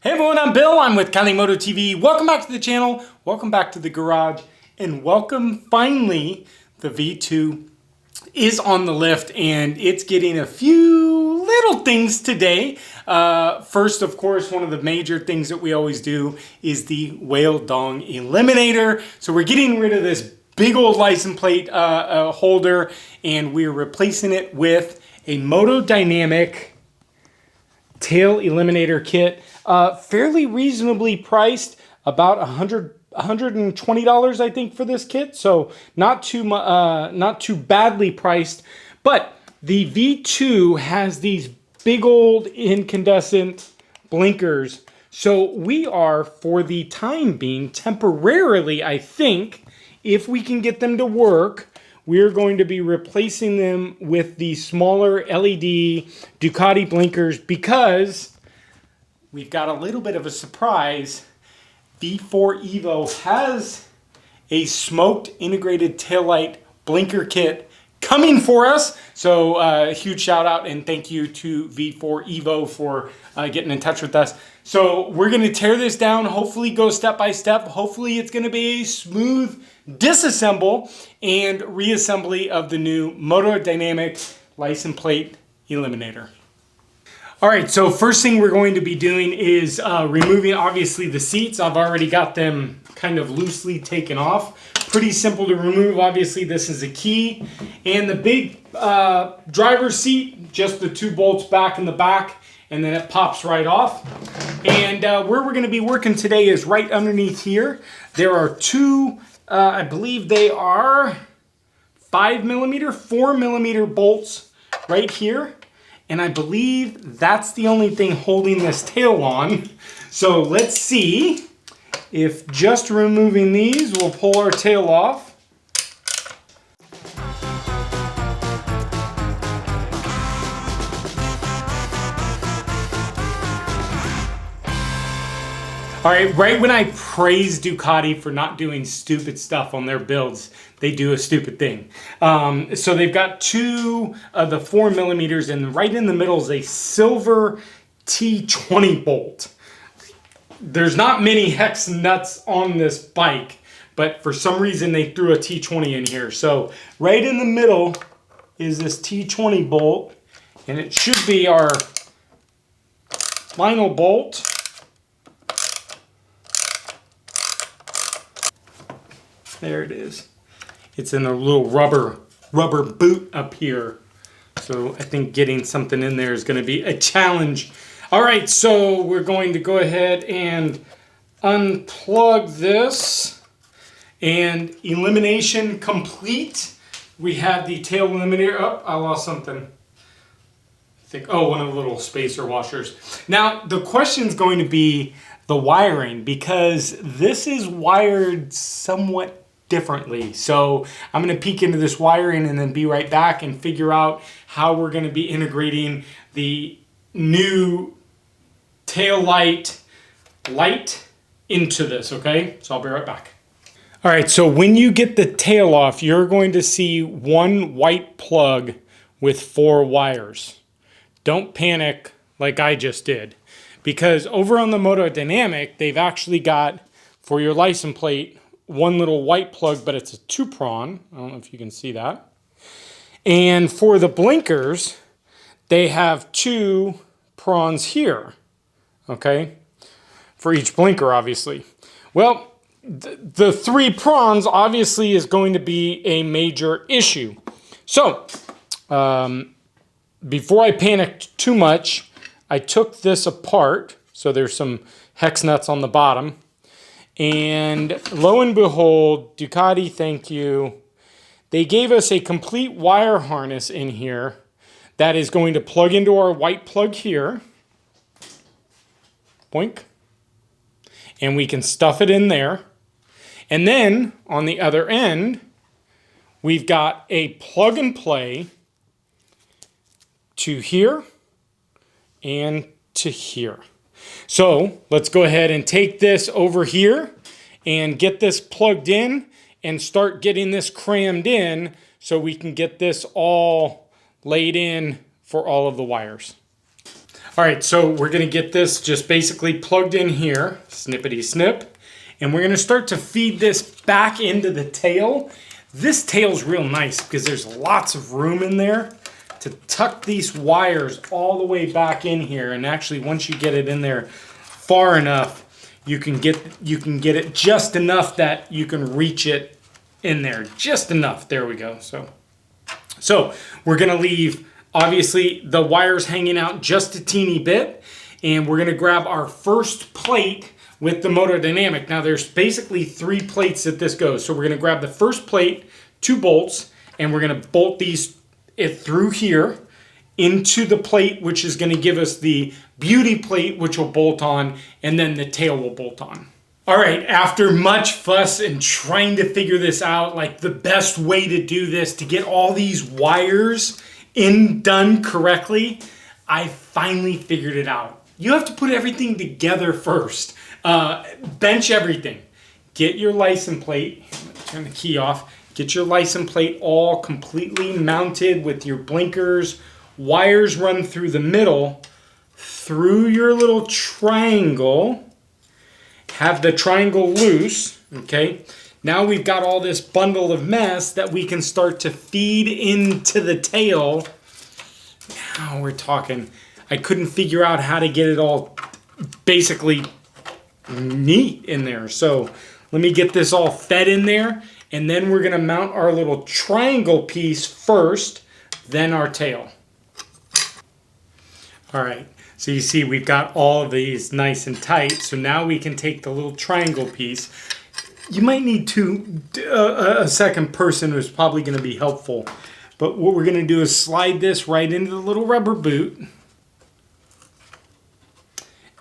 Hey everyone, I'm Bill. I'm with Cali Moto TV. Welcome back to the channel. Welcome back to the garage. And welcome, finally, the V2 is on the lift and it's getting a few little things today. First, of course, one of the major things that we always do is the whale dong eliminator. So we're getting rid of this big old license plate holder and we're replacing it with a MotoDynamic tail eliminator kit. Fairly reasonably priced, about $120 I think for this kit, so not too badly priced. But the V2 has these big old incandescent blinkers, so we are, for the time being, temporarily, I think, if we can get them to work, we're going to be replacing them with the smaller LED Ducati blinkers because we've got a little bit of a surprise. V4 Evo has a smoked integrated taillight blinker kit coming for us. So a huge shout out and thank you to V4 Evo for getting in touch with us. So we're going to tear this down, hopefully go step by step. Hopefully it's going to be a smooth disassemble and reassembly of the new MotoDynamic license plate eliminator. All right, so first thing we're going to be doing is removing, obviously, the seats. I've already got them kind of loosely taken off. Pretty simple to remove. Obviously, this is a key. And the big driver's seat, just the two bolts back in the back, and then it pops right off. And where we're going to be working today is right underneath here. There are two, I believe they are 5mm, 4mm bolts right here. And I believe that's the only thing holding this tail on. So let's see if just removing these will pull our tail off. All right, right when I praise Ducati for not doing stupid stuff on their builds, they do a stupid thing. So they've got two of the 4mm, and right in the middle is a silver T20 bolt. There's not many hex nuts on this bike, but for some reason they threw a T20 in here. So right in the middle is this T20 bolt, and it should be our final bolt. There it is. It's in a little rubber boot up here. So I think getting something in there is going to be a challenge. All right, so we're going to go ahead and unplug this. And elimination complete. We have the tail eliminator. Oh, I lost something. I think, oh, one of the little spacer washers. Now, the question is going to be the wiring, because this is wired somewhat differently. So I'm going to peek into this wiring and then be right back and figure out how we're going to be integrating the new tail light into this, okay? So I'll be right back. All right, so when you get the tail off, you're going to see one white plug with 4 wires. Don't panic like I just did, because over on the MotoDynamic, they've actually got, for your license plate, one little white plug, but it's a 2-prong. I don't know if you can see that. And for the blinkers, they have 2 prongs here, okay? For each blinker, obviously. Well, the 3 prongs obviously is going to be a major issue. So, before I panicked too much, I took this apart. So there's some hex nuts on the bottom. And lo and behold, Ducati, thank you. They gave us a complete wire harness in here that is going to plug into our white plug here. Boink. And we can stuff it in there. And then on the other end, we've got a plug and play to here and to here. So let's go ahead and take this over here and get this plugged in and start getting this crammed in so we can get this all laid in for all of the wires. All right, so we're gonna get this just basically plugged in here, snippety snip, and we're gonna start to feed this back into the tail. This tail's real nice because there's lots of room in there to tuck these wires all the way back in here. And actually, once you get it in there far enough, you can get it just enough that you can reach it in there, just enough. There we go. So we're gonna leave, obviously, the wires hanging out just a teeny bit, and we're gonna grab our first plate with the MotoDynamic. Now there's basically 3 plates that this goes. So we're gonna grab the first plate, 2 bolts, and we're gonna bolt it through here into the plate, which is gonna give us the beauty plate, which will bolt on, and then the tail will bolt on. All right, after much fuss and trying to figure this out, like the best way to do this, to get all these wires done correctly, I finally figured it out. You have to put everything together first. Bench everything. Get your license plate. Turn the key off. Get your license plate all completely mounted with your blinkers. Wires run through the middle, through your little triangle. Have the triangle loose, okay? Now we've got all this bundle of mess that we can start to feed into the tail. Now we're talking. I couldn't figure out how to get it all basically neat in there. So let me get this all fed in there, and then we're gonna mount our little triangle piece first, then our tail. All right. So you see we've got all of these nice and tight. So now we can take the little triangle piece. You might need a second person who's probably going to be helpful. But what we're going to do is slide this right into the little rubber boot.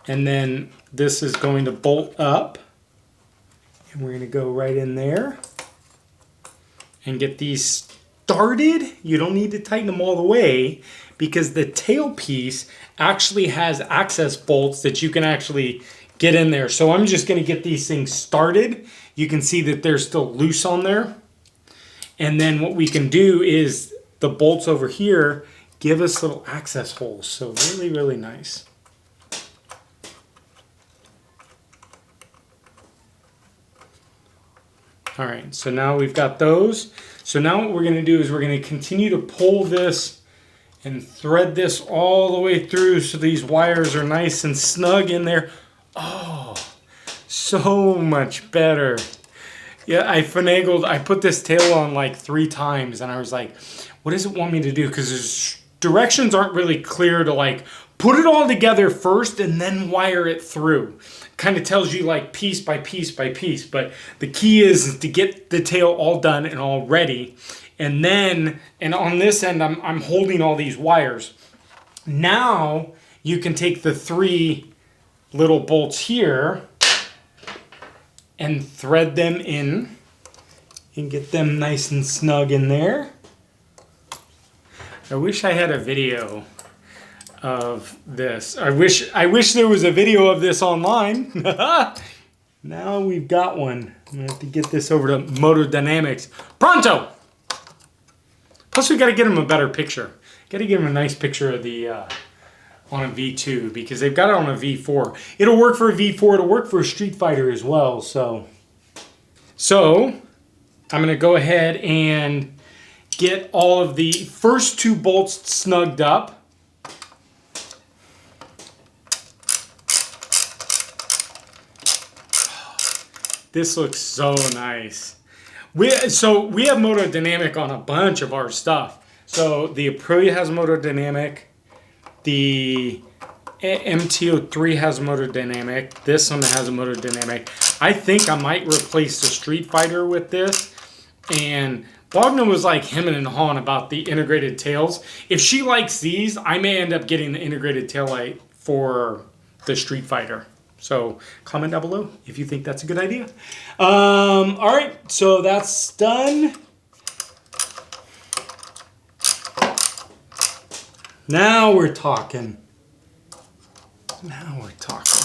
And then this is going to bolt up. And we're going to go right in there. And get these started. You don't need to tighten them all the way, because the tail piece actually has access bolts that you can actually get in there. So I'm just going to get these things started. You can see that they're still loose on there. And then what we can do is the bolts over here give us little access holes. So really, really nice. All right, so now we've got those. So now what we're going to do is we're going to continue to pull this and thread this all the way through so these wires are nice and snug in there. Oh, so much better. Yeah, I finagled. I put this tail on like 3 times, and I was like, what does it want me to do? Because directions aren't really clear to like put it all together first and then wire it through. Kind of tells you like piece by piece by piece. But the key is to get the tail all done and all ready. And then, and on this end, I'm holding all these wires. Now you can take the 3 little bolts here and thread them in and get them nice and snug in there. I wish I had a video of this. I wish there was a video of this online. Now we've got one. I'm gonna have to get this over to MotoDynamics. Pronto! Plus we gotta get them a better picture. Gotta give them a nice picture of the on a V2, because they've got it on a V4. It'll work for a V4, it'll work for a Street Fighter as well. So I'm gonna go ahead and get all of the first 2 bolts snugged up. This looks so nice. We have MotoDynamic on a bunch of our stuff. So the Aprilia has MotoDynamic. The MT-03 has MotoDynamic. This one has a MotoDynamic. I think I might replace the Street Fighter with this. And Wagner was like hemming and hawing about the integrated tails. If she likes these, I may end up getting the integrated taillight for the Street Fighter. So comment down below if you think that's a good idea. All right, so that's done. Now we're talking. Now we're talking.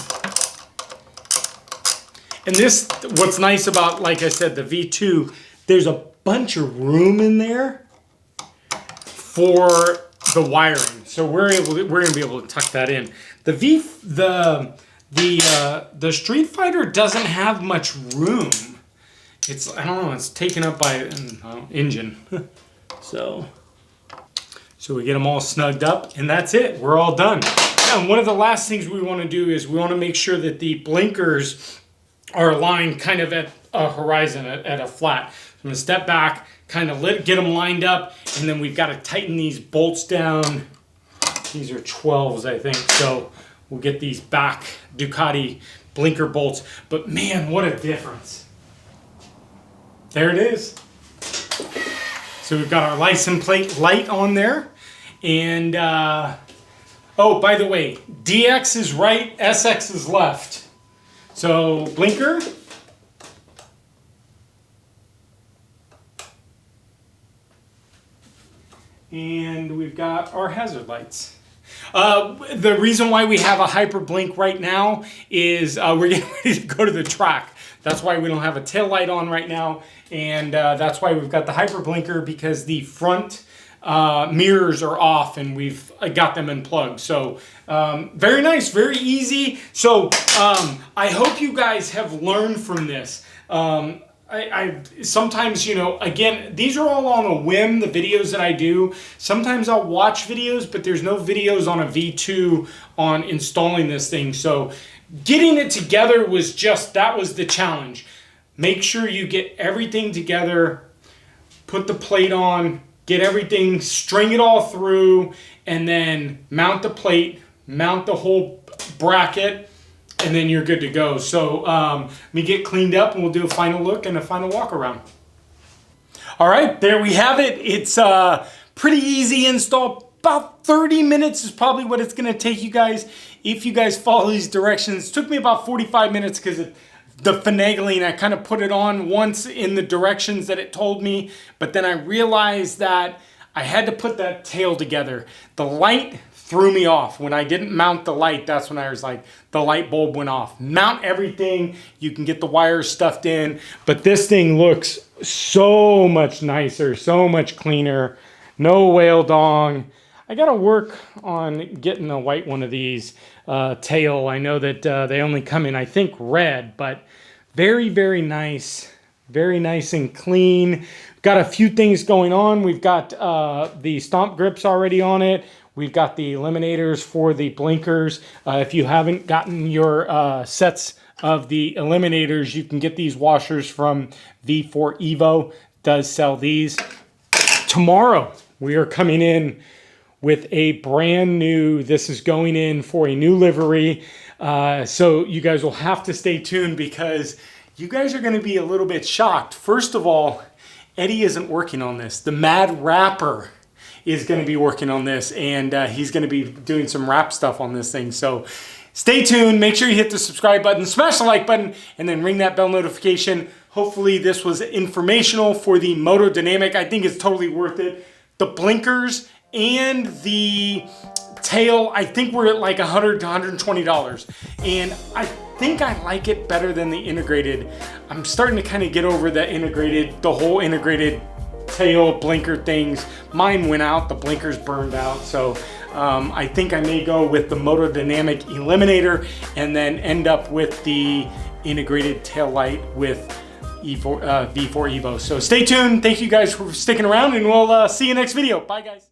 And this, what's nice about, like I said, the V2, there's a bunch of room in there for the wiring. So we're gonna be able to tuck that in. The Street Fighter doesn't have much room. It's, I don't know, it's taken up by an engine. So we get them all snugged up, and that's it. We're all done. And one of the last things we want to do is we want to make sure that the blinkers are aligned kind of at a horizon, at a flat. So I'm going to step back, kind of get them lined up, and then we've got to tighten these bolts down. These are 12s, I think. So we'll get these back Ducati blinker bolts. But man, what a difference. There it is. So we've got our license plate light on there. And, oh, by the way, DX is right, SX is left. So blinker. And we've got our hazard lights. The reason why we have a hyper blink right now is we're getting ready to go to the track. That's why we don't have a tail light on right now. And that's why we've got the hyper blinker, because the front mirrors are off and we've got them unplugged. So very nice, very easy. So I hope you guys have learned from this. I sometimes, you know, again, these are all on a whim, the videos that I do. Sometimes I'll watch videos, but there's no videos on a V2 on installing this thing. So getting it together was just, that was the challenge. Make sure you get everything together, put the plate on, get everything, string it all through, and then mount the plate, mount the whole bracket, and then you're good to go. So let me get cleaned up and we'll do a final look and a final walk around. All right, there we have it. It's a pretty easy install. About 30 minutes is probably what it's gonna take you guys if you guys follow these directions. It took me about 45 minutes because the finagling, I kind of put it on once in the directions that it told me, but then I realized that I had to put that tail together. The light threw me off. When I didn't mount the light, that's when I was like, the light bulb went off. Mount everything, you can get the wires stuffed in, but this thing looks so much nicer, so much cleaner. No whale dong. I gotta work on getting a white one of these tail. I know that they only come in, I think, red, but very, very nice. Very nice and clean. Got a few things going on. We've got the stomp grips already on it. We've got the eliminators for the blinkers. If you haven't gotten your sets of the eliminators, you can get these washers from V4 Evo. Does sell these. Tomorrow, we are coming in with a brand new, this is going in for a new livery. So you guys will have to stay tuned because you guys are gonna be a little bit shocked. First of all, Eddie isn't working on this. The Mad Rapper is gonna be working on this, and he's gonna be doing some rap stuff on this thing. So stay tuned, make sure you hit the subscribe button, smash the like button, and then ring that bell notification. Hopefully this was informational for the MotoDynamic. I think it's totally worth it. The blinkers and the tail, I think we're at like $100 to $120. And I think I like it better than the integrated. I'm starting to kind of get over the whole integrated tail blinker things. Mine went out, the blinkers burned out. So I think I may go with the MotoDynamic Eliminator and then end up with the integrated tail light with V4 Evo. So stay tuned. Thank you guys for sticking around, and we'll see you next video. Bye, guys.